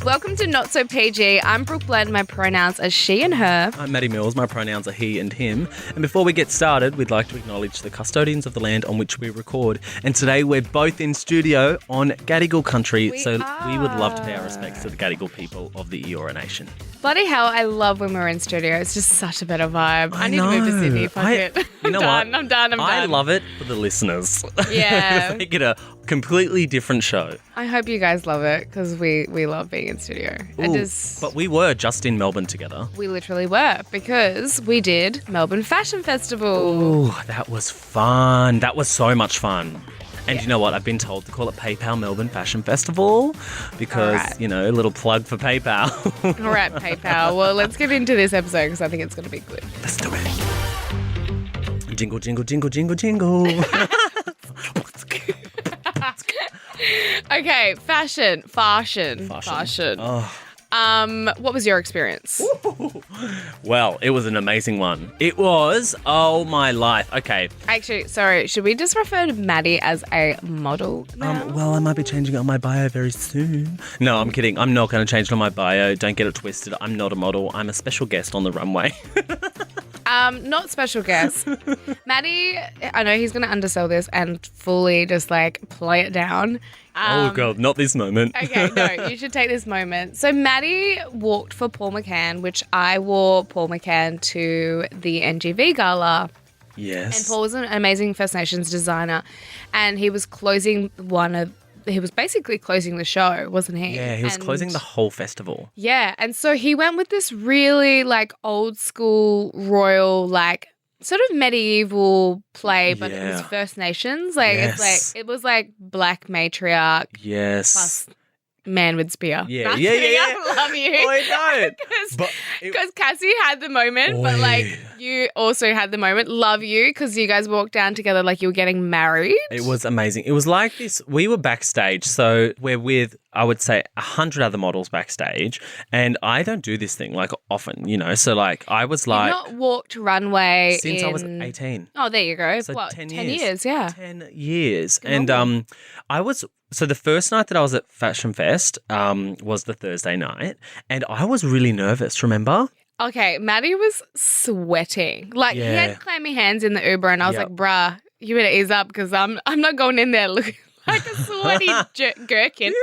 Welcome to Not So PG. I'm Brooke Blend. My pronouns are she and her. I'm Matty Mills. My pronouns are he and him. And before we get started, we'd like to acknowledge the custodians of the land on which we record. And today we're both in studio on Gadigal country. We would love to pay our respects to the Gadigal people of the Eora Nation. Bloody hell, I love when we're in studio. It's just such a better vibe. I need to move to Sydney. Fuck it. You know what? I'm done. I love it for the listeners. Yeah. Make it a completely different show. I hope you guys love it because we love being in studio. But we were just in Melbourne together. We literally were because we did Melbourne Fashion Festival. Oh, that was fun. That was so much fun. And you know what? I've been told to call it PayPal Melbourne Fashion Festival because, you know, a little plug for PayPal. All right, PayPal. Well, let's get into this episode because I think it's going to be good. Let's do it. Jingle, jingle, jingle, jingle, jingle. Okay, fashion. Oh. What was your experience? Well, it was an amazing one. It was, oh my life. Okay. Actually, sorry, should we just refer to Matty as a model now? Well, I might be changing it on my bio very soon. No, I'm kidding. I'm not going to change it on my bio. Don't get it twisted. I'm not a model. I'm a special guest on the runway. Not special guest. Matty, I know he's going to undersell this and fully just like play it down. Oh, God, not this moment. Okay, no, you should take this moment. So Matty walked for Paul McCann, which I wore Paul McCann to the NGV Gala. Yes. And Paul was an amazing First Nations designer and he was basically closing the show, wasn't he? Yeah, he was closing the whole festival. Yeah, and so he went with this really like old school royal like sort of medieval play, but it was First Nations. Like it was like black matriarch. Yes. Plus man with spear. Yeah. I love you. I don't. Because Cassie had the moment, but like you also had the moment. Love you because you guys walked down together like you were getting married. It was amazing. It was like this. We were backstage, so we're with, I would say, 100 other models backstage, and I don't do this thing like often, you know. So like I was like, you've not walked runway since I was 18. Oh, there you go. So what, 10 years? Yeah. 10 years. And I was. So the first night that I was at Fashion Fest was the Thursday night, and I was really nervous, remember? Okay, Matty was sweating. Like, he had clammy hands in the Uber, and I was like, bruh, you better ease up because I'm not going in there looking like a sweaty gherkin.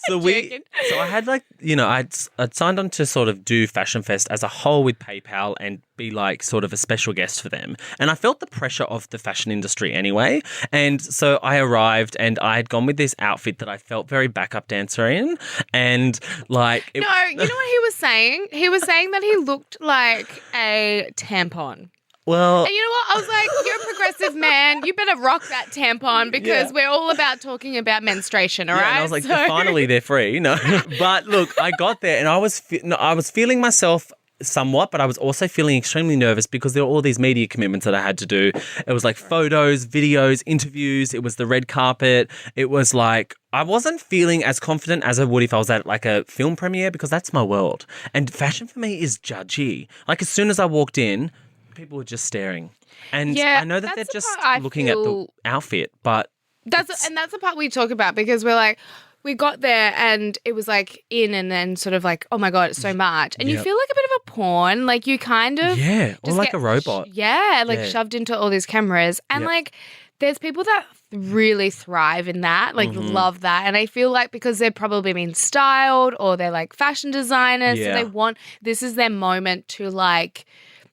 So I had like, you know, I'd signed on to sort of do Fashion Fest as a whole with PayPal and be like sort of a special guest for them. And I felt the pressure of the fashion industry anyway. And so I arrived and I had gone with this outfit that I felt very backup dancer in. And like... No, you know what he was saying? He was saying that he looked like a tampon. Well... And you know what? I was like, you're a progressive man. You better rock that tampon because we're all about talking about menstruation, all right? And I was like, finally they're free. No. But look, I got there and I was feeling myself somewhat, but I was also feeling extremely nervous because there were all these media commitments that I had to do. It was like photos, videos, interviews. It was the red carpet. It was like, I wasn't feeling as confident as I would if I was at like a film premiere because that's my world. And fashion for me is judgy. Like as soon as I walked in, people were just staring. And I know that they're just looking at the outfit, but... That's the part we talk about because we're like, we got there and it was like in and then sort of like, oh my God, it's so much. And you feel like a bit of a pawn. Like you kind of... Yeah, or like a robot. Shoved into all these cameras. And like there's people that really thrive in that, like love that. And I feel like because they're probably been styled or they're like fashion designers, so this is their moment to like...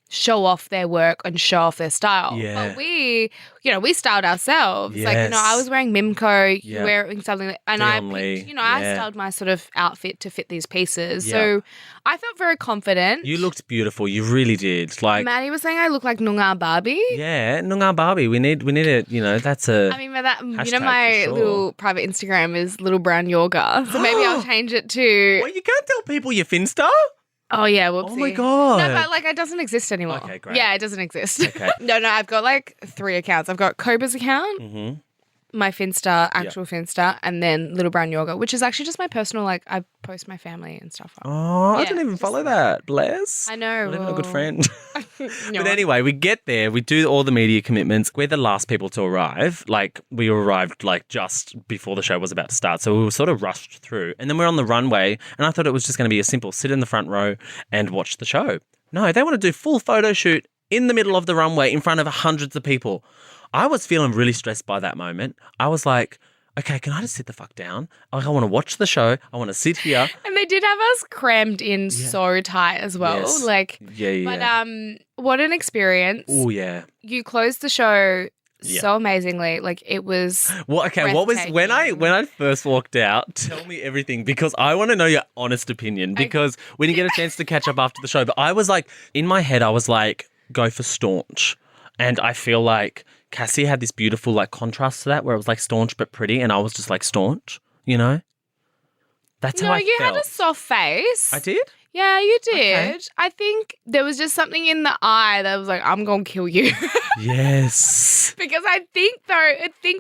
show off their work and show off their style. Yeah. But we styled ourselves. Yes. Like, you know, I was wearing Mimco, wearing something, and I styled my sort of outfit to fit these pieces. So I felt very confident. You looked beautiful. You really did. Like Matty was saying I look like Noongar Barbie. Yeah, Noongar Barbie. We need it, you know, that's a I mean, that, you know, my little private Instagram is Little Brown Yoga. So maybe I'll change it to... Well, you can't tell people your Finsta. Oh, yeah, whoopsie. Oh, my God. No, but, like, it doesn't exist anymore. Okay, great. Yeah, it doesn't exist. Okay. No, I've got, like, 3 accounts. I've got Cobra's account. Mm-hmm. my Finsta, actual Finsta, and then Little Brown Yoga, which is actually just my personal, like, I post my family and stuff up. Oh, I didn't even follow that. Bless. I know. Not even a good friend. No. But anyway, we get there. We do all the media commitments. We're the last people to arrive. Like, we arrived, like, just before the show was about to start. So we were sort of rushed through. And then we're on the runway, and I thought it was just going to be a simple sit in the front row and watch the show. No, they want to do full photo shoot in the middle of the runway in front of hundreds of people. I was feeling really stressed by that moment. I was like, okay, can I just sit the fuck down? Like, I want to watch the show. I want to sit here. And they did have us crammed in so tight as well. Yes. Like, yeah. But what an experience. Oh, yeah. You closed the show so amazingly. Like, it was Well, okay, what was when I first walked out, tell me everything, because I want to know your honest opinion, because we didn't get a chance to catch up after the show. But I was like, in my head, I was like, go for staunch. And I feel like Cassie had this beautiful like contrast to that, where it was like staunch but pretty, and I was just like staunch, you know? That's how I felt. No, you had a soft face. I did? Yeah, you did. Okay. I think there was just something in the eye that was like, I'm going to kill you. Yes. Because I think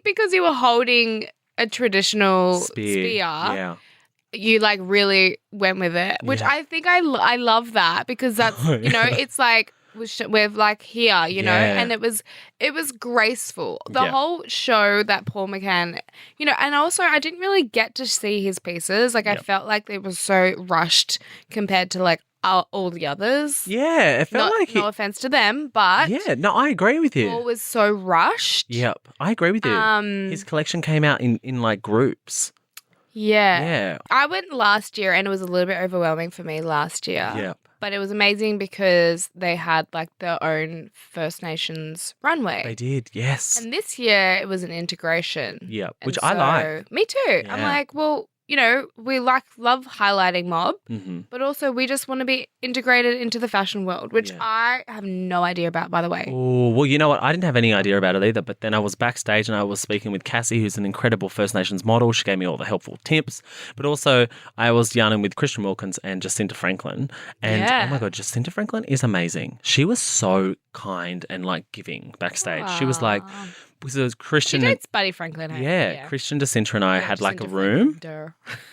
because you were holding a traditional spear, you like really went with it, which I think I love that, because that's, you know, it's like, we're like here, you know, and it was graceful. The whole show that Paul McCann, you know, and also I didn't really get to see his pieces. Like I felt like it was so rushed compared to like all the others. Yeah, it felt like no offense to them, but no, I agree with you. Paul was so rushed. Yep, I agree with you. His collection came out in like groups. Yeah. I went last year and it was a little bit overwhelming for me last year. Yep. But it was amazing because they had like their own First Nations runway. They did, yes. And this year it was an integration. Yeah, which I like. Me too. Yeah. I'm like, well, you know, we love highlighting mob, but also we just want to be integrated into the fashion world, which I have no idea about, by the way. Oh, well, you know what? I didn't have any idea about it either, but then I was backstage and I was speaking with Cassie, who's an incredible First Nations model. She gave me all the helpful tips, but also I was yarning with Christian Wilkins and Jacinta Franklin, and oh my God, Jacinta Franklin is amazing. She was so kind and like giving backstage. She was like, because it was Christian. She dates Buddy Franklin. Yeah, Christian, Jacinta and I had like a room.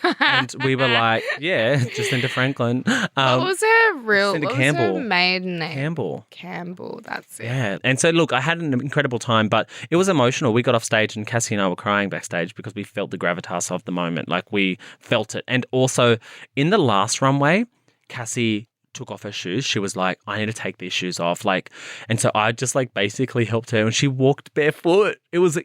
And we were like, Jacinta Franklin. What was her real Jacinta what Campbell. was her maiden name? Campbell, that's it. Yeah. And so, look, I had an incredible time, but it was emotional. We got off stage and Cassie and I were crying backstage because we felt the gravitas of the moment. Like, we felt it. And also, in the last runway, Cassie took off her shoes. She was like, I need to take these shoes off. Like, and so I just like basically helped her, and she walked barefoot. It was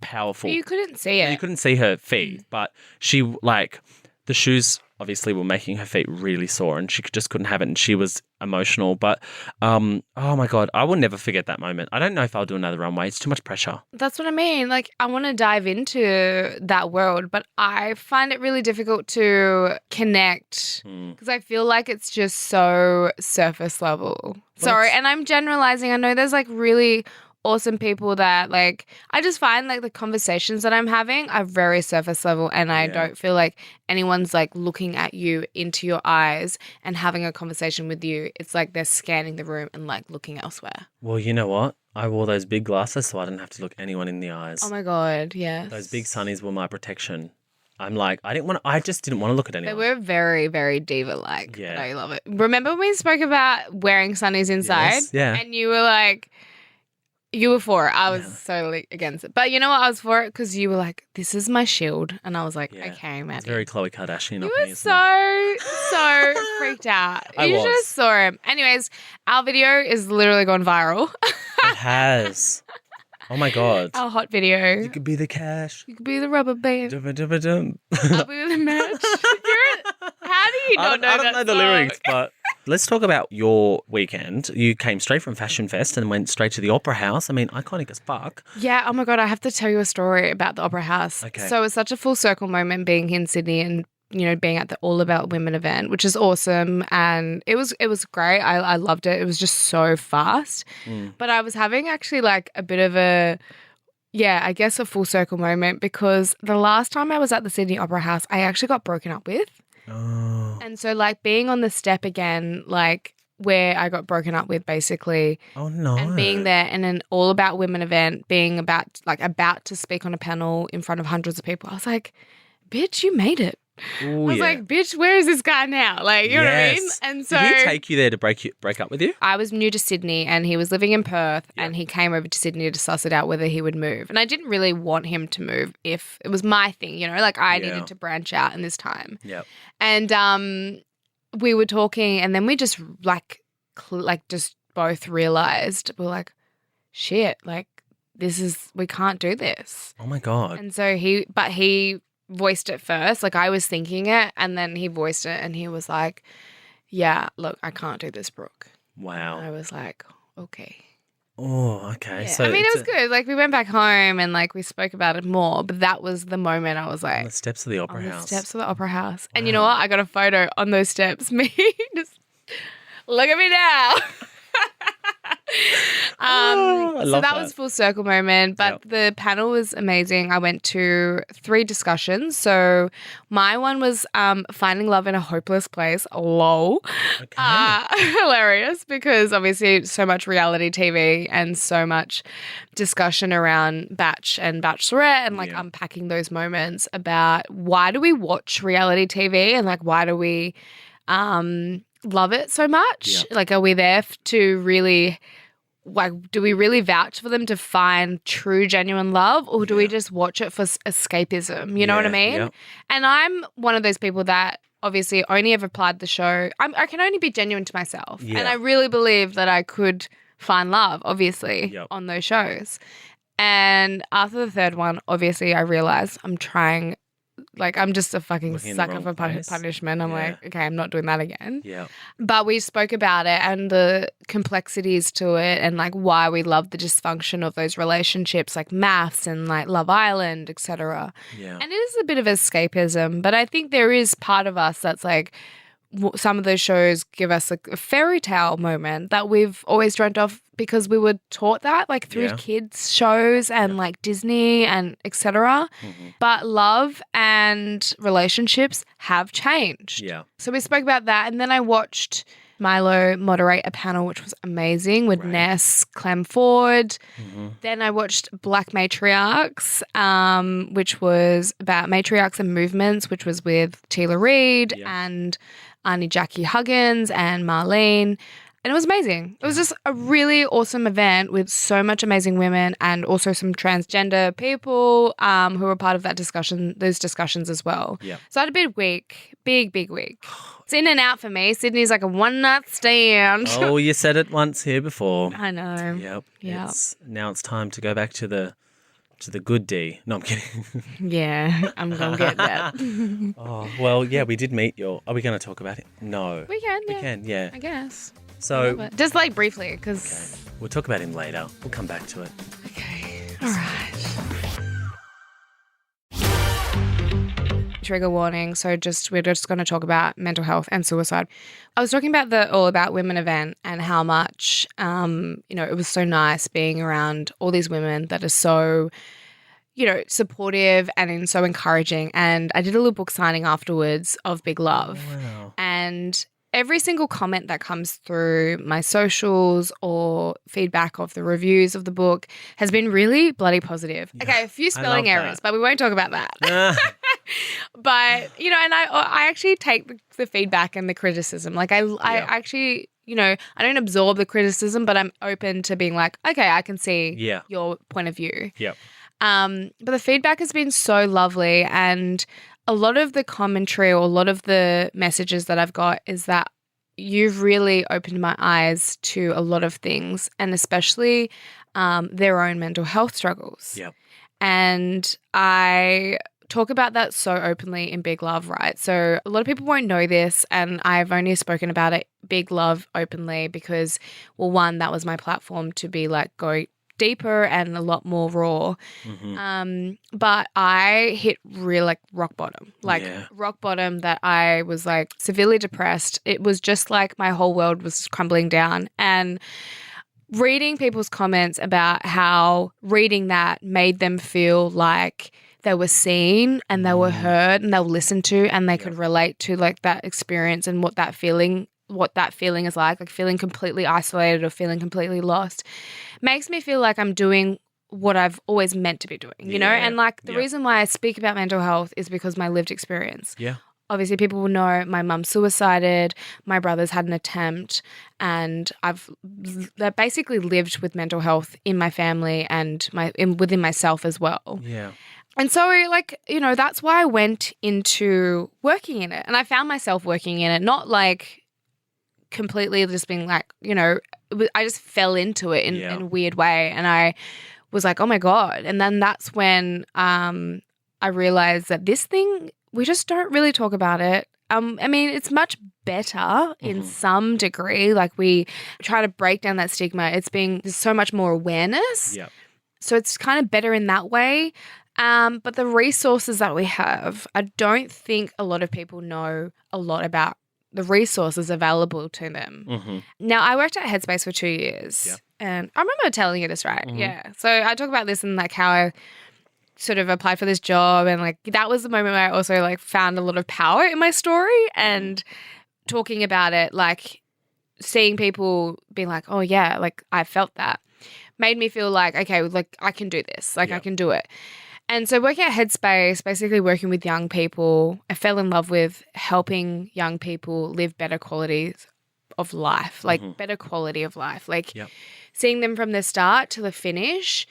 powerful. You couldn't see it. You couldn't see her feet, but she like the shoes obviously were making her feet really sore, and she just couldn't have it, and she was emotional. But oh my God, I will never forget that moment. I don't know if I'll do another runway. It's too much pressure. That's what I mean. Like, I want to dive into that world, but I find it really difficult to connect because I feel like it's just so surface level. Sorry, and I'm generalizing. I know there's like really awesome people that like, I just find like the conversations that I'm having are very surface level, and I don't feel like anyone's like looking at you into your eyes and having a conversation with you. It's like they're scanning the room and like looking elsewhere. Well, you know what? I wore those big glasses so I didn't have to look anyone in the eyes. Oh my God, yes. Those big sunnies were my protection. I'm like, I just didn't want to look at anyone. They were very, very diva-like. Yeah. But I love it. Remember when we spoke about wearing sunnies inside? Yes, yeah. And you were like, you were for it. I was totally against it. But you know what? I was for it because you were like, this is my shield. And I was like, okay, Matty. It's very Khloe Kardashian. You were so freaked out. You just saw him. Anyways, our video is literally gone viral. It has. Oh my God. Our hot video. You could be the cash. You could be the rubber band. Dum-ba-dum-ba-dum. I'll be the match. How do you not know that I don't know the lyrics, but let's talk about your weekend. You came straight from Fashion Fest and went straight to the Opera House. I mean, iconic as fuck. Yeah, oh my God, I have to tell you a story about the Opera House. Okay. So it was such a full circle moment being here in Sydney and, you know, being at the All About Women event, which is awesome. And it was great. I loved it. It was just so fast. But I was having actually like a bit of a full circle moment, because the last time I was at the Sydney Opera House, I actually got broken up with. Oh. And so like being on the step again, like where I got broken up with basically. Oh no. And being there in an all about women event, being about to speak on a panel in front of hundreds of people. I was like, bitch, you made it. Ooh, I was like, bitch, where is this guy now? Like, you know what I mean? And so did he take you there to break up with you? I was new to Sydney and he was living in Perth and he came over to Sydney to suss it out whether he would move. And I didn't really want him to move if it was my thing, you know, like I needed to branch out in this time. Yep. And we were talking and then we just just both realized we're like, shit, like we can't do this. Oh my God. And so he voiced it first. Like I was thinking it and then he voiced it and he was like, yeah, look, I can't do this, Brooke. Wow. And I was like, okay. Oh, okay. Yeah. So I mean, it was good. Like we went back home and like we spoke about it more, but that was the moment I was like. On the steps of the Opera House. The steps of the Opera House. Wow. And you know what? I got a photo on those steps. Me, just look at me now. So that was full circle moment, but the panel was amazing. I went to 3 discussions. So my one was finding love in a hopeless place. Lol. Okay. Hilarious because obviously so much reality TV and so much discussion around Batch and Bachelorette and like unpacking those moments about why do we watch reality TV and like why do we love it so much? Like, are we there to really, like, do we really vouch for them to find true, genuine love or do we just watch it for escapism? You know what I mean? Yeah. And I'm one of those people that obviously only ever applied the show. I can only be genuine to myself. Yeah. And I really believe that I could find love, obviously, on those shows. And after the third one, obviously, I realized I'm trying. Like, I'm just a fucking sucker for punishment. I'm like, okay, I'm not doing that again. Yeah. But we spoke about it and the complexities to it and, like, why we love the dysfunction of those relationships, like maths and, like, Love Island, etc. Yeah. And it is a bit of escapism, but I think there is part of us that's, like, some of those shows give us like a fairy tale moment that we've always dreamt of because we were taught that like through kids shows and like Disney and etc. But love and relationships have changed. Yeah. So we spoke about that and then I watched Milo moderate a panel which was amazing with Ness, Clem Ford. Then I watched Black Matriarchs, which was about matriarchs and movements, which was with Tila Reid and Arnie Jackie Huggins and Marlene. And it was amazing. It was just a really awesome event with so much amazing women and also some transgender people who were part of that discussion, those discussions as well. Yeah. So I had a big week, big week. It's in and out for me. Sydney's like a one-night stand. Oh, you said it once here before. I know. Yep. Now it's time to go back to the good D. No, I'm kidding. Yeah, I'm going to get that. Oh, well, yeah, we did meet are we going to talk about it? No. We can, We can, yeah. I guess. So, just like briefly, because... Okay. We'll talk about him later. We'll come back to it. Okay. All right. Trigger warning. So we're just going to talk about mental health and suicide. I was talking about the All About Women event and how much, it was so nice being around all these women that are so, supportive and so encouraging. And I did a little book signing afterwards of Big Love. Wow. And every single comment that comes through my socials or feedback of the reviews of the book has been really bloody positive. Yeah, okay, a few spelling errors, but we won't talk about that. But, and I actually take the feedback and the criticism. Like I actually, I don't absorb the criticism, but I'm open to being like, okay, I can see your point of view. Yep. But the feedback has been so lovely and a lot of the commentary or a lot of the messages that I've got is that you've really opened my eyes to a lot of things and especially their own mental health struggles. Yep. And I talk about that so openly in Big Love, right? So a lot of people won't know this and I've only spoken about it, Big Love, openly because, well, one, that was my platform to be like, go deeper and a lot more raw. But I hit real rock bottom, rock bottom that I was like severely depressed. It was just like my whole world was crumbling down and reading people's comments about how reading that made them feel like they were seen and they were heard and they were listened to and they could relate to like that experience and what that feeling what that feeling is like feeling completely isolated or feeling completely lost, makes me feel like I'm doing what I've always meant to be doing, you know? And like the reason why I speak about mental health is because my lived experience. Yeah. Obviously, people will know my mum suicided, my brother's had an attempt, and I've basically lived with mental health in my family and within myself as well. Yeah. And so, like, you know, that's why I went into working in it. And I found myself working in it, not like completely just being like, you know, I just fell into it in a weird way. And I was like, oh my God. And then that's when I realized that this thing, we just don't really talk about it. I mean, it's much better in some degree. Like we try to break down that stigma. There's so much more awareness. Yeah. So it's kind of better in that way. But the resources that we have, I don't think a lot of people know a lot about the resources available to them. Mm-hmm. Now, I worked at Headspace for 2 years. Yeah. And I remember telling you this, right? Yeah. So I talk about this and like how I sort of applied for this job, and like that was the moment where I also like found a lot of power in my story, and talking about it, like seeing people being like, oh yeah, like I felt that, made me feel like, okay, like I can do this, like I can do it. And so working at Headspace, basically working with young people, I fell in love with helping young people live better qualities of life, like better quality of life, like seeing them from the start to the finish.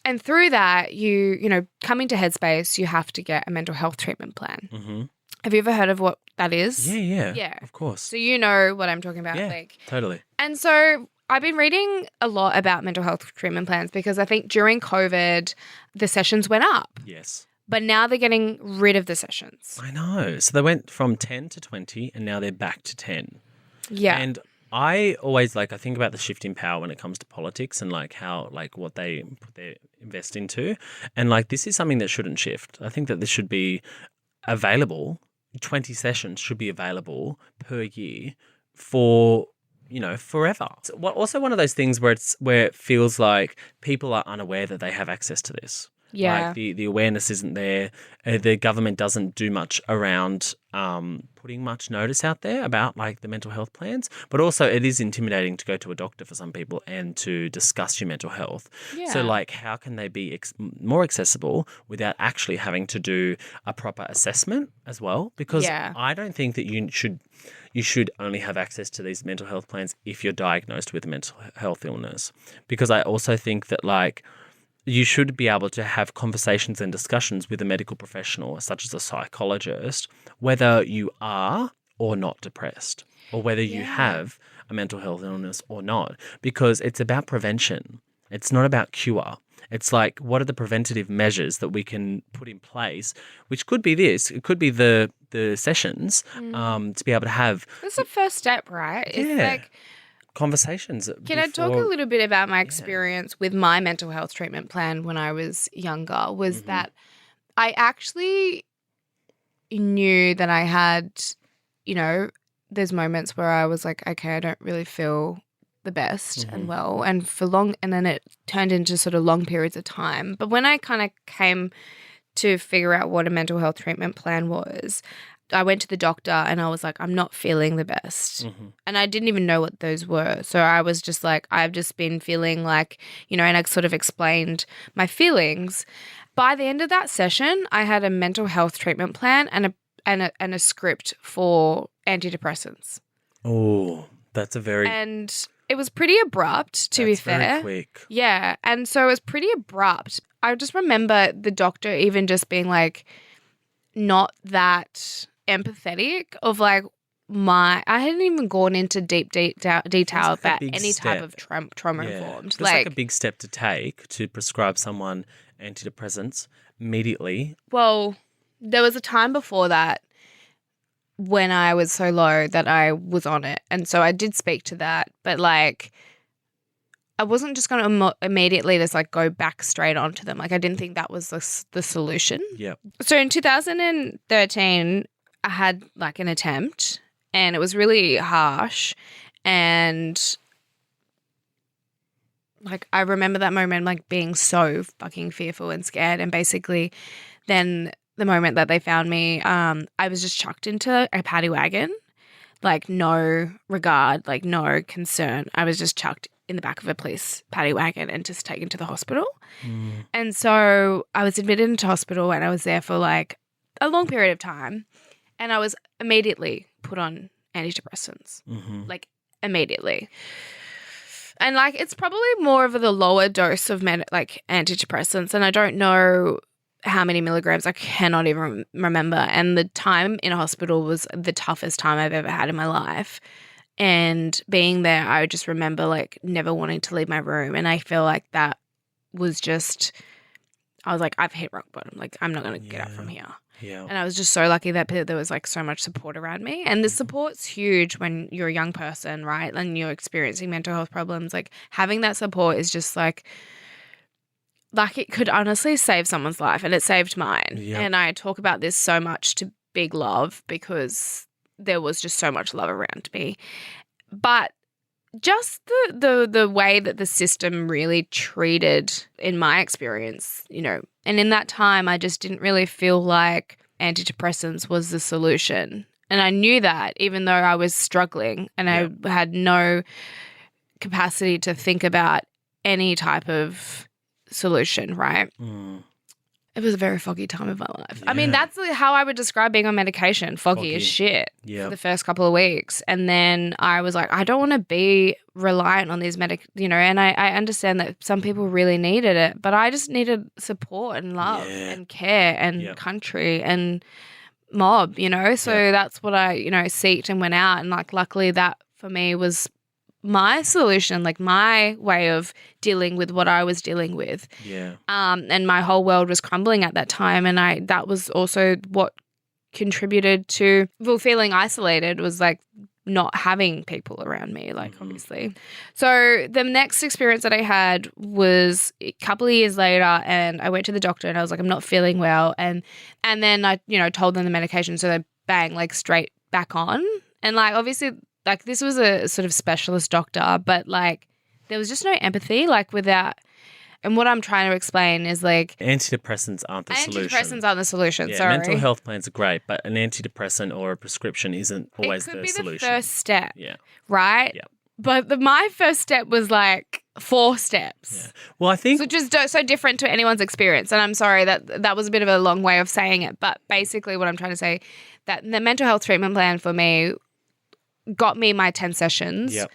And through that, you know, coming to Headspace, you have to get a mental health treatment plan. Mm-hmm. Have you ever heard of what that is? Yeah, of course. So you know what I'm talking about. Yeah, like. totally. And so I've been reading a lot about mental health treatment plans because I think during COVID, the sessions went up. Yes. But now they're getting rid of the sessions. I know. So they went from 10 to 20 and now they're back to 10. Yeah. And I always I think about the shift in power when it comes to politics and like how like what they invest into. And like this is something that shouldn't shift. I think that this should be available. 20 sessions should be available per year for, you know, forever. It's also one of those things where it feels like people are unaware that they have access to this. Yeah. Like the awareness isn't there. The government doesn't do much around putting much notice out there about like the mental health plans. But also it is intimidating to go to a doctor for some people and to discuss your mental health. Yeah. So like how can they be more accessible without actually having to do a proper assessment as well? Because I don't think that you should only have access to these mental health plans if you're diagnosed with a mental health illness. Because I also think that like you should be able to have conversations and discussions with a medical professional, such as a psychologist, whether you are or not depressed, or whether you have a mental health illness or not, because it's about prevention. It's not about cure. It's like, what are the preventative measures that we can put in place, which could be this. It could be the sessions to be able to have. That's the first step, right? Yeah. It's like conversations. Can I talk a little bit about my experience with my mental health treatment plan when I was younger? Was that I actually knew that I had, you know, there's moments where I was like, okay, I don't really feel the best and well, and then it turned into sort of long periods of time. But when I kind of came to figure out what a mental health treatment plan was, I went to the doctor and I was like, I'm not feeling the best. And I didn't even know what those were. So I was just like, I've just been feeling like, you know, and I sort of explained my feelings. By the end of that session, I had a mental health treatment plan and a script for antidepressants. Oh, that's a very... And it was pretty abrupt, to be fair. Very quick. Yeah. And so it was pretty abrupt. I just remember the doctor even just being like, not that empathetic of like I hadn't even gone into deep detail about any type of trauma informed. It's like a big step to take to prescribe someone antidepressants immediately. Well, there was a time before that when I was so low that I was on it. And so I did speak to that. But like I wasn't just going to immediately just like go back straight onto them. Like I didn't think that was the solution. Yeah. So in 2013, I had like an attempt and it was really harsh. And like I remember that moment like being so fucking fearful and scared. And basically then the moment that they found me, I was just chucked into a paddy wagon. like no regard, like no concern. I was just chucked in the back of a police paddy wagon and just taken to the hospital. And so I was admitted into hospital and I was there for like a long period of time, and I was immediately put on antidepressants, like immediately. And like it's probably more of the lower dose of like antidepressants, and I don't know how many milligrams. I cannot even remember. And the time in a hospital was the toughest time I've ever had in my life. And being there, I just remember like never wanting to leave my room, and I feel like that was just, I was like, I've hit rock bottom. Like I'm not going to get up from here. Yeah. And I was just so lucky that there was like so much support around me. And the support's huge when you're a young person, right? And you're experiencing mental health problems. Like having that support is just like it could honestly save someone's life, and it saved mine. Yep. And I talk about this so much to Big Love because there was just so much love around me. But just the way that the system really treated, in my experience, you know, and in that time I just didn't really feel like antidepressants was the solution. And I knew that even though I was struggling and I had no capacity to think about any type of solution, right? It was a very foggy time of my life. Yeah. I mean, that's how I would describe being on medication. Foggy as shit for the first couple of weeks. And then I was like, I don't want to be reliant on these and I understand that some people really needed it, but I just needed support and love and care and country and mob, you know? So that's what I, seeked and went out. And like, luckily that for me was my solution, like my way of dealing with what I was dealing with. Yeah. And my whole world was crumbling at that time. And that was also what contributed to feeling isolated, was like not having people around me, like obviously. So the next experience that I had was a couple of years later, and I went to the doctor and I was like, I'm not feeling well. And then I, told them the medication. So they bang, like straight back on. And like, obviously, like this was a sort of specialist doctor, but like there was just no empathy, like without. And what I'm trying to explain is like antidepressants aren't the solution. Antidepressants aren't the solution. Yeah, sorry. mental health plans are great, but an antidepressant or a prescription isn't always the solution. It could be the first step. Yeah. Right. Yeah. But my first step was like 4 steps. Yeah. Well, I think, which is so different to anyone's experience. And I'm sorry that was a bit of a long way of saying it, but basically what I'm trying to say, that the mental health treatment plan for me got me my 10 sessions. Yep.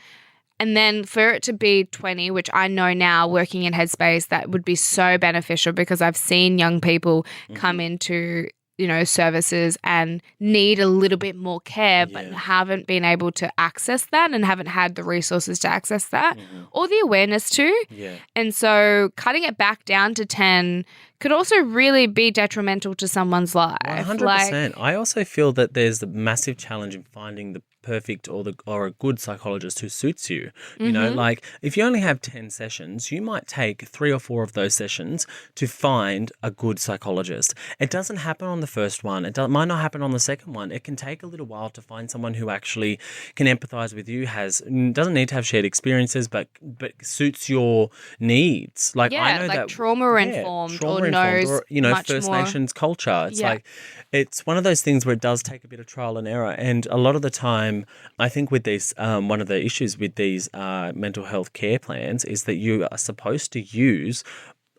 And then for it to be 20, which I know now working in Headspace, that would be so beneficial because I've seen young people come into, services and need a little bit more care, but haven't been able to access that and haven't had the resources to access that or the awareness to. Yeah. And so cutting it back down to 10 could also really be detrimental to someone's life. 100%. I also feel that there's a massive challenge in finding the perfect or a good psychologist who suits you. You know, like if you only have 10 sessions, you might take 3 or 4 of those sessions to find a good psychologist. It doesn't happen on the first one. It might not happen on the second one. It can take a little while to find someone who actually can empathize with you, doesn't need to have shared experiences, but suits your needs. Like I know like that trauma informed or knows or, much First more. Nations culture. It's like it's one of those things where it does take a bit of trial and error, and a lot of the time I think with these, one of the issues with these mental health care plans is that you are supposed to use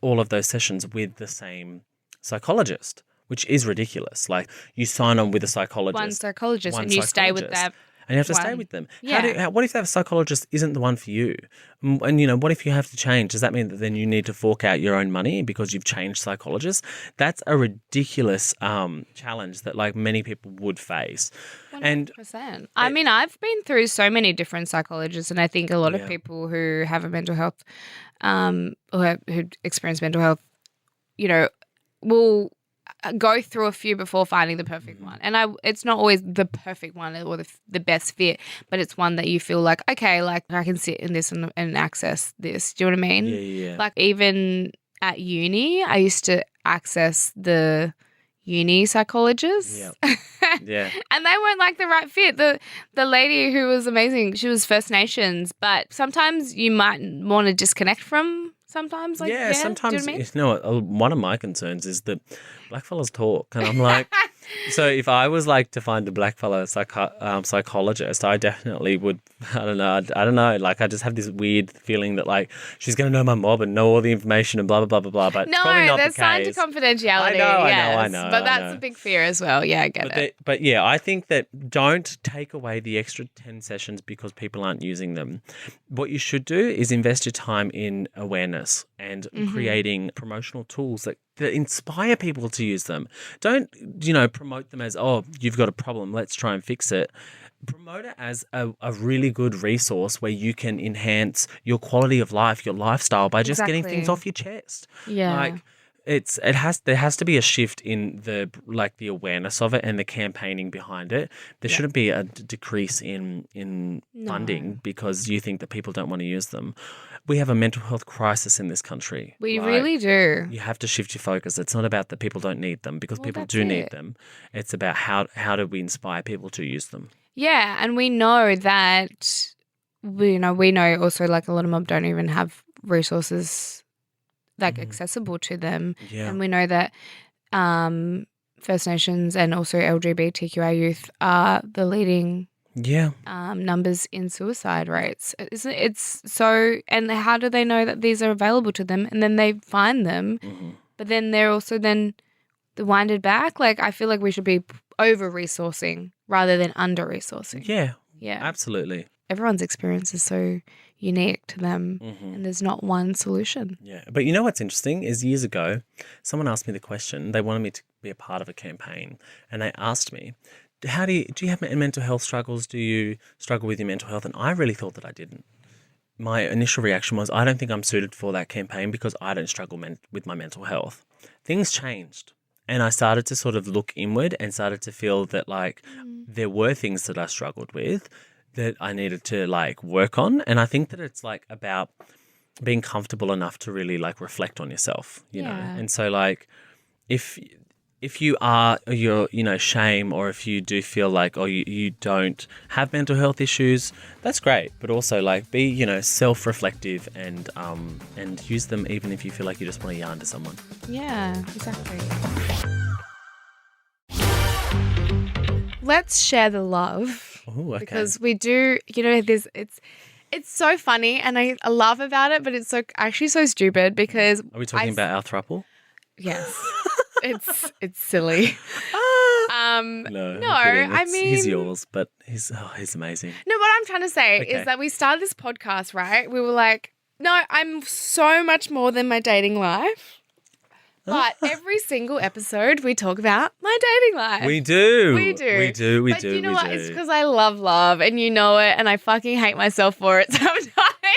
all of those sessions with the same psychologist, which is ridiculous. Like you sign on with a psychologist. One psychologist and you stay with that. And you have to stay with them. Yeah. What if that psychologist isn't the one for you? And, what if you have to change? Does that mean that then you need to fork out your own money because you've changed psychologists? That's a ridiculous challenge that like many people would face. 100%. I mean, I've been through so many different psychologists, and I think a lot of people who have a mental health or who experience mental health, will go through a few before finding the perfect one. And it's not always the perfect one or the best fit, but it's one that you feel like, okay, like I can sit in this and access this. Do you know what I mean? Yeah. Like even at uni, I used to access the uni psychologists. Yeah. And they weren't like the right fit. The lady who was amazing, she was First Nations, but sometimes you might want to disconnect from sometimes. Sometimes. Do you know what I mean? One of my concerns is that blackfellas talk, and I'm like, So if I was like to find a blackfellow psychologist, I definitely would. I don't know. Like I just have this weird feeling that like she's going to know my mob and know all the information and blah blah blah blah blah. But No, it's probably not there's the signed to case. confidentiality. I know. But that's a big fear as well. Yeah, I get it. But yeah, I think that don't take away the extra 10 sessions because people aren't using them. What you should do is invest your time in awareness and creating promotional tools that inspire people to use them. Don't, promote them as, oh, you've got a problem, let's try and fix it. Promote it as a really good resource where you can enhance your quality of life, your lifestyle by just getting things off your chest. Yeah. Like there has to be a shift in the awareness of it and the campaigning behind it. There shouldn't be a decrease in funding because you think that people don't want to use them. We have a mental health crisis in this country. We really do. You have to shift your focus. It's not about that people don't need them because people do need them. It's about how do we inspire people to use them. Yeah, and we know that we know also like a lot of mob don't even have resources like accessible to them. Yeah. And we know that First Nations and also LGBTQI youth are the leading numbers in suicide rates. It's so, and how do they know that these are available to them? And then they find them, but then they're also then winded back. Like I feel like we should be over-resourcing rather than under-resourcing. Yeah. Yeah. Absolutely. Everyone's experience is so unique to them and there's not one solution. Yeah. But you know what's interesting is years ago, someone asked me the question, they wanted me to be a part of a campaign and they asked me, do you have mental health struggles? Do you struggle with your mental health? And I really thought that I didn't. My initial reaction was, I don't think I'm suited for that campaign because I don't struggle with my mental health. Things changed. And I started to sort of look inward and started to feel that like there were things that I struggled with that I needed to like work on. And I think that it's like about being comfortable enough to really like reflect on yourself, you know? And so like if you're shame, or if you do feel like, you don't have mental health issues, that's great. But also like be, self-reflective and use them even if you feel like you just want to yarn to someone. Yeah, exactly. Let's share the love. Oh, okay. Because we do, it's so funny and I laugh about it, but it's actually so stupid because Are we talking about our throuple? Yes. It's silly. No, I mean he's yours, but he's amazing. No, what I'm trying to say is that we started this podcast, right? We were like, no, I'm so much more than my dating life. But every single episode we talk about my dating life. We do. But you know what? It's because I love and you know it and I fucking hate myself for it sometimes.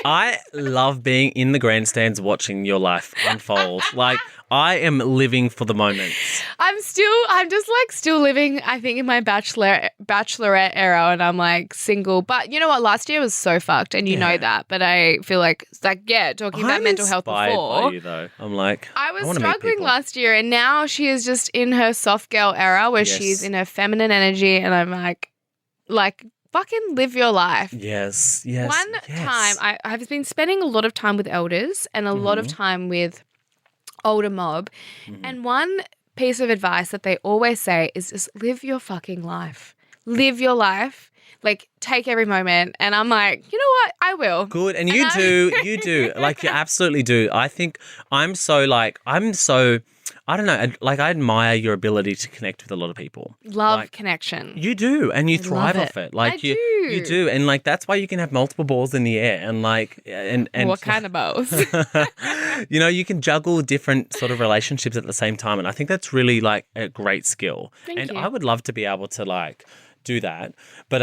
I love being in the grandstands watching your life unfold. Like I am living for the moments. I'm just like still living, I think, in my bachelorette era, and I'm like single. But you know what? Last year was so fucked, and you know that. But I feel like talking about mental health before. By you, though. I'm like, I was struggling last year, and now she is just in her soft girl era where she's in her feminine energy, and I'm like. Fucking live your life. Yes. One time, I've been spending a lot of time with elders and a lot of time with older mob. And one piece of advice that they always say is just live your fucking life. Live your life. Like, take every moment. And I'm like, you know what? I will. Good. And you do. Like, you absolutely do. I think I don't know, like I admire your ability to connect with a lot of people. Love connection. You do, and you thrive off it. Like you do. And like that's why you can have multiple balls in the air and like and what kind of balls? You can juggle different sort of relationships at the same time, and I think that's really like a great skill. Thank you. I would love to be able to like do that. But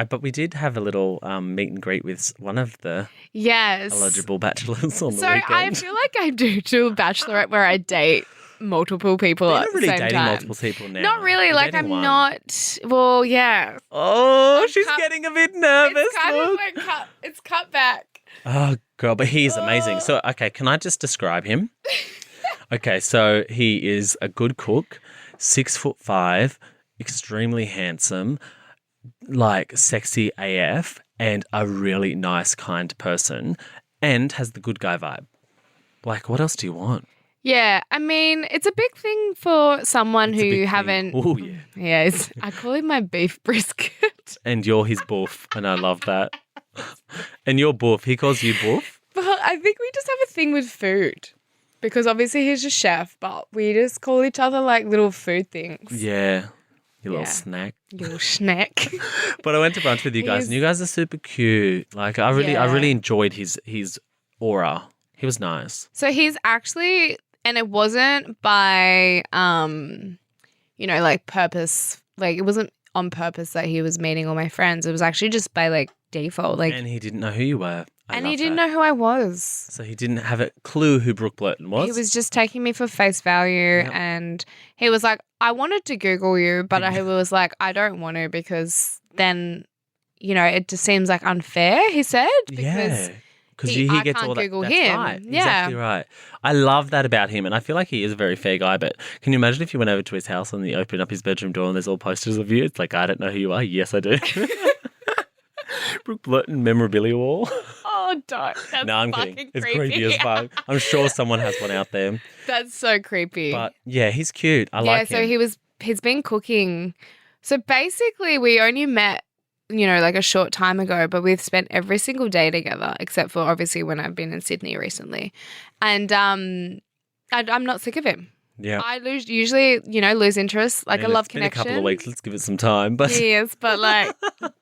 but we did have a little meet and greet with one of the eligible bachelors on the weekend. So I feel like I do a bachelorette where I date multiple people at the same time. You're really dating multiple people now. Not really. You're like I'm one. Not. Well, yeah. Oh, she's getting a bit nervous. It's kind of like it's cut back. Oh, girl, but he's amazing. So, okay, can I just describe him? Okay, so he is a good cook, 6'5", extremely handsome, like sexy AF, and a really nice, kind person, and has the good guy vibe. Like, what else do you want? Yeah, I mean, it's a big thing for someone It's a big who thing. haven't. Oh, yeah. Yeah, I call him my beef brisket. And you're his boof, and I love that. And you're boof. He calls you boof? But I think we just have a thing with food because obviously he's a chef, but we just call each other like little food things. Yeah. Your little snack. Your little snack. But I went to brunch with you guys, and you guys are super cute. Like I really enjoyed his aura. He was nice. So he's actually, and it wasn't by, like purpose. Like it wasn't on purpose that he was meeting all my friends. It was actually just by like default. Like, and he didn't know who you were. And he didn't know who I was. So he didn't have a clue who Brooke Blurton was? He was just taking me for face value. Yep. And he was like, I wanted to Google you, but I was like, I don't want to because then, it just seems like unfair, he said. Because he gets all that. Google that's him. Right. Yeah. Exactly right. I love that about him. And I feel like he is a very fair guy. But can you imagine if you went over to his house and you open up his bedroom door and there's all posters of you? It's like, I don't know who you are. Yes, I do. Brooke Blurton memorabilia wall. Oh, don't. That's no, I'm fucking kidding. It's creepy. creepy as fuck. I'm sure someone has one out there. That's so creepy. But yeah, he's cute. I like him. Yeah, so he's been cooking. So basically we only met, like a short time ago, but we've spent every single day together except for obviously when I've been in Sydney recently. And I'm not sick of him. Yeah. I usually lose interest. Like I love connection. It's been a couple of weeks. Let's give it some time. But yes, but like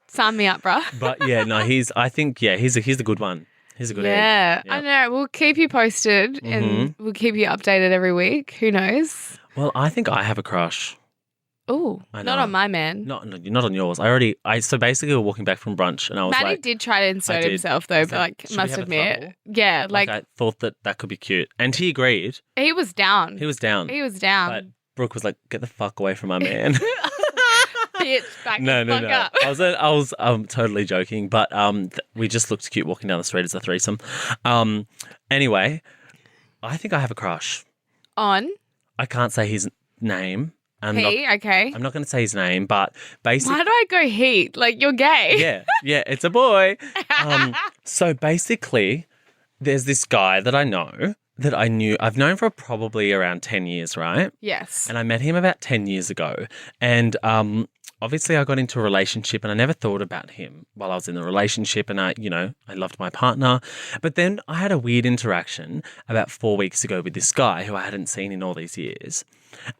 sign me up, bruh. But yeah, no, he's a good one. He's a good egg. Yeah, I know. We'll keep you posted and we'll keep you updated every week. Who knows? Well, I think I have a crush. Oh, not on my man. Not on yours. So basically we were walking back from brunch and I was Matty like. did try to insert himself though, but like, must admit. Yeah, like I thought that could be cute. And he agreed. He was down. But Brooke was like, get the fuck away from my man. Bitch, back no. up. I was totally joking, but we just looked cute walking down the street as a threesome. Anyway, I think I have a crush. On? I can't say his name. Okay. I'm not going to say his name, but basically. Why do I go he? Like you're gay. Yeah, it's a boy. So basically, there's this guy that I know that I've known for probably around 10 years, right? Yes. And I met him about 10 years ago. And obviously I got into a relationship and I never thought about him while I was in the relationship and I loved my partner. But then I had a weird interaction about 4 weeks ago with this guy who I hadn't seen in all these years.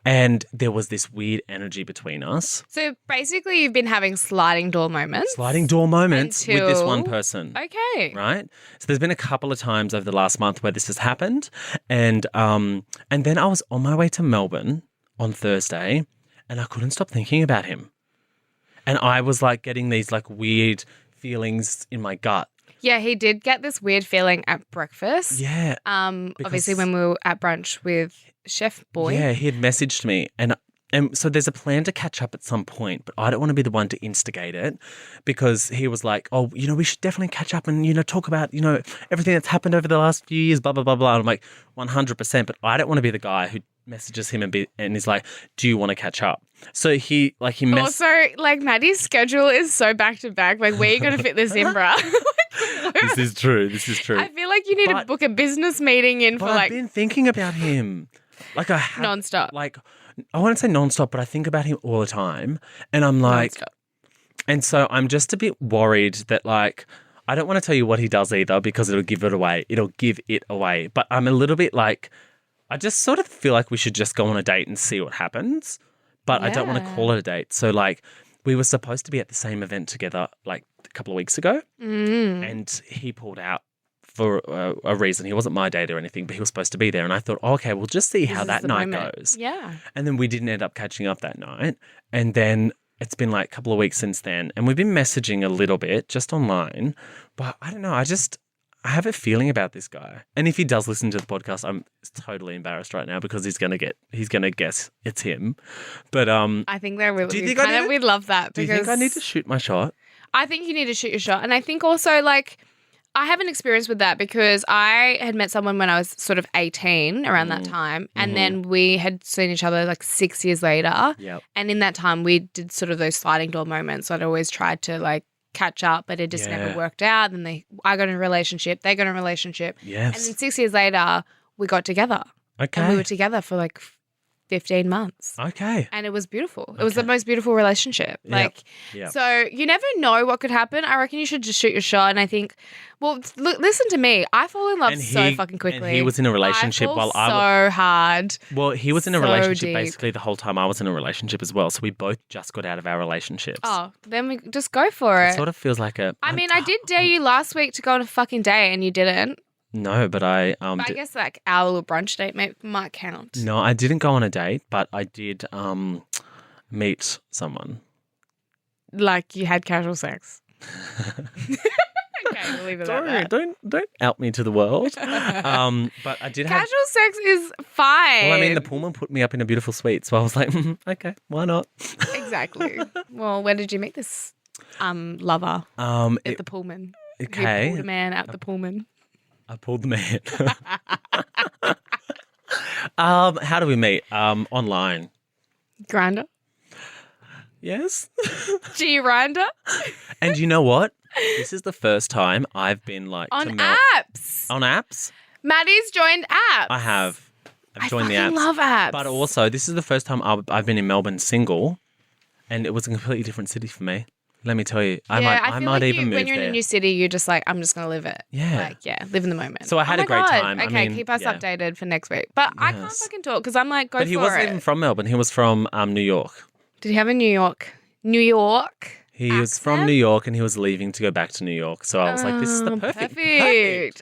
And there was this weird energy between us. So basically you've been having sliding door moments with this one person. Okay. Right? So there's been a couple of times over the last month where this has happened. And then I was on my way to Melbourne on Thursday and I couldn't stop thinking about him. And I was like getting these like weird feelings in my gut. Yeah, he did get this weird feeling at breakfast. Yeah. Obviously when we were at brunch with Chef Boy. Yeah, he had messaged me and so there's a plan to catch up at some point, but I don't want to be the one to instigate it because he was like, oh, we should definitely catch up and, talk about, everything that's happened over the last few years, blah, blah, blah, blah. And I'm like, 100%, but I don't want to be the guy who messages him and is like, do you want to catch up? So he Also, like Matty's schedule is so back to back. Like, where are you going to fit this in, bruh? This is true. I feel like you need to book a business meeting in for I've been thinking about him. Like I have. Nonstop. Like, I wouldn't say nonstop, but I think about him all the time. And I'm like, nonstop. And so I'm just a bit worried that like, I don't want to tell you what he does either because it'll give it away. But I'm a little bit like, I just sort of feel like we should just go on a date and see what happens. But I don't want to call it a date. So like, we were supposed to be at the same event together like a couple of weeks ago. And he pulled out for a reason. He wasn't my date or anything, but he was supposed to be there. And I thought, okay, we'll just see how that night goes. Yeah. And then we didn't end up catching up that night. And then it's been like a couple of weeks since then. And we've been messaging a little bit just online. But I don't know. I have a feeling about this guy. And if he does listen to the podcast, I'm totally embarrassed right now because he's gonna guess it's him. But I think they're really we'd love that. Do you think I need to shoot my shot? I think you need to shoot your shot. And I think also like I have an experience with that because I had met someone when I was sort of 18 around that time. And then we had seen each other like 6 years later. Yep. And in that time we did sort of those sliding door moments. So I'd always tried to like catch up, but it just never worked out. Then I got in a relationship, they got in a relationship. Yes. And then 6 years later we got together. Okay. And we were together for like 15 months. Okay. And it was beautiful. It was the most beautiful relationship. Yep. So you never know what could happen. I reckon you should just shoot your shot. And I think, well, look, listen to me. I fall in love so fucking quickly. And he was in a relationship while I was so hard. Well, he was in a So relationship deep. basically the whole time I was in a relationship as well. So we both just got out of our relationships. Oh, then we just go for It it. sort of feels like a... I mean, I did dare you last week to go on a fucking date and you didn't. No, but I... But I guess like our little brunch date might count. No, I didn't go on a date, but I did meet someone. Like you had casual sex. Okay, we'll leave it at that. Don't out me to the world. But I did have... Casual sex is fine. Well, I mean, the Pullman put me up in a beautiful suite, so I was like, okay, why not? Exactly. Well, where did you meet this lover at the Pullman? Okay. You pulled a man out the Pullman. I pulled the man. How do we meet? Online. Grindr? Yes. G-Grindr? And you know what? This is the first time I've been like On to apps. on apps. Matty's joined apps. I have. I've joined the fucking apps. love apps. But also, this is the first time I've been in Melbourne single, and it was a completely different city for me. Let me tell you, I feel might like even move when you're in there. a new city, you're just like, I'm just going to live it. Yeah. Like, live in the moment. So I had a great time. I Okay, mean, keep us yeah. updated for next week. But I can't Yes. fucking talk because I'm like, go But he for wasn't it. even from Melbourne. He was from New York. Did he have a New York? He was from New York and he was leaving to go back to New York. So I was like, this is the perfect.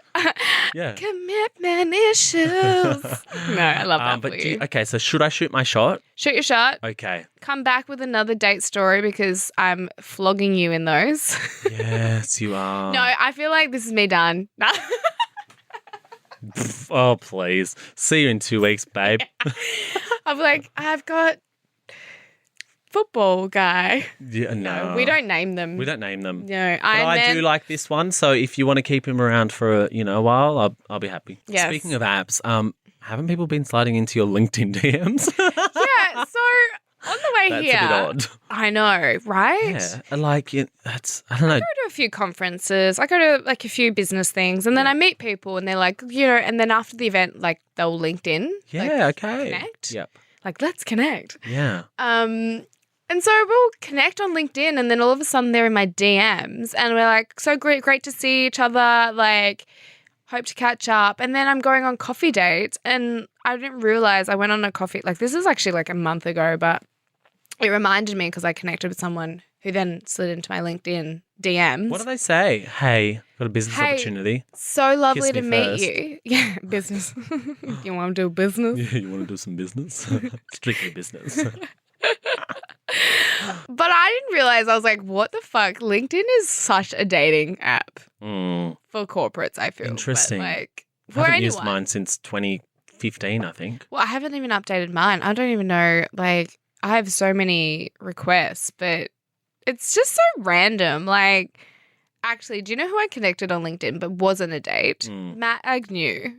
Yeah. Commitment issues. No, I love that But for you. okay, so should I shoot my shot? Shoot your shot. Okay. Come back with another date story because I'm flogging you in those. Yes, you are. No, I feel like this is me done. Oh, please. See you in 2 weeks, babe. I'm like, I've got football guy. Yeah, no. We don't name them. We don't name them. No, But I do like this one, so if you want to keep him around for a while, I'll be happy. Yes. Speaking of apps, haven't people been sliding into your LinkedIn DMs? Yeah, so on the way That's here. a bit odd. I know, right? Yeah, like that's I don't know. I go to a few conferences. I go to like a few business things, and then I meet people, and they're like, and then after the event, like they'll LinkedIn. Yeah, okay. Connect. Yep. Like, let's connect. Yeah. And so we'll connect on LinkedIn, and then all of a sudden they're in my DMs, and we're like, so great to see each other. Like, hope to catch up. And then I'm going on coffee dates, and I didn't realize I went on a coffee. Like, this is actually like a month ago, but it reminded me because I connected with someone who then slid into my LinkedIn DMs. What do they say? Hey, got a business opportunity. So lovely Kiss to me meet first. you. Yeah, business. You want to do business? Yeah, you want to do some business? Strictly business. But I didn't realize. I was like, what the fuck? LinkedIn is such a dating app for corporates, I feel. Interesting. But like, I for haven't anyone. used mine since 2015, I think. Well, I haven't even updated mine. I don't even know. Like, I have so many requests, but it's just so random. Like, actually, do you know who I connected on LinkedIn but wasn't a date? Matt Agnew.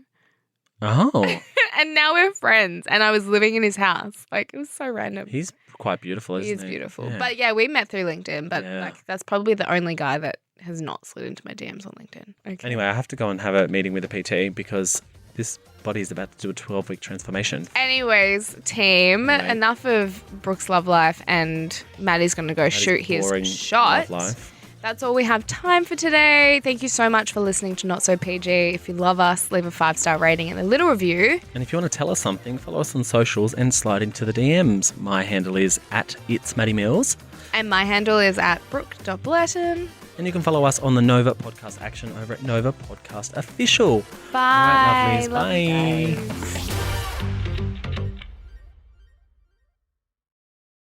Oh. And now we're friends, and I was living in his house. Like, it was so random. He's quite beautiful, isn't he? He is beautiful. Yeah. But yeah, we met through LinkedIn, but Yeah. like that's probably the only guy that has not slid into my DMs on LinkedIn. Okay. Anyway, I have to go and have a meeting with a PT because this body is about to do a 12-week transformation. Anyways, team, Anyway. enough of Brooke's love life, and Matty's going to go shoot boring his shot. love life. That's all we have time for today. Thank you so much for listening to Not So PG. If you love us, leave a 5-star rating and a little review. And if you want to tell us something, follow us on socials and slide into the DMs. My handle is @itsmattymills. And my handle is @brooke.bletton. And you can follow us on the Nova Podcast Action over at Nova Podcast Official. Bye. All right, lovelies. Love you Bye. guys.